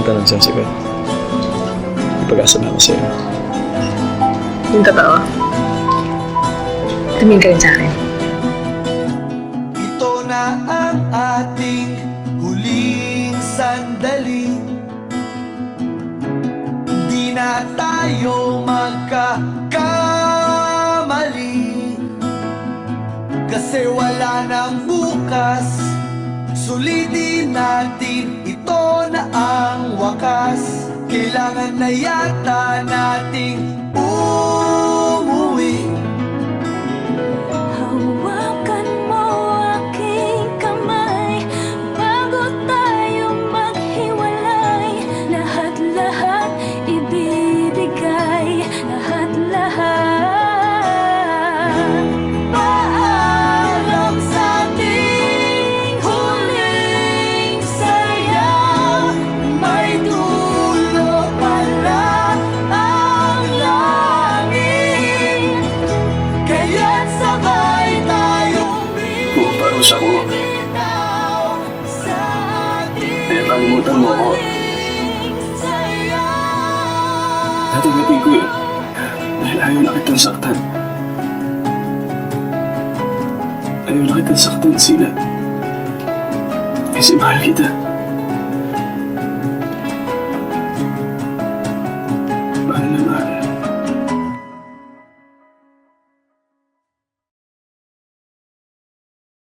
tanong siyang sagot. May pag-asa na ako sa'yo. Yung totoo. Tumingin ka rin sa akin. Ito na ang ating huling sandali. Di na tayo magkakamali, kasi wala nang bukas. Sulitin natin, ito na ang wakas. Kailangan na yata nating umuwi. Hawakan mo aking kamay bago tayo maghiwalay. Lahat-lahat ibibigay, lahat-lahat. Paalam sa ating huling sayaw. May dulo pala ang langit, kaya't sabay tayong Pumaparos ako. bitaw sa ating Kaya kalimutan mo ako. huling sayaw. Tatanggapin ko yun. Dahil ayaw na kitang saktan. Ayaw na kitang saktan, Sina. Kasi mahal kita.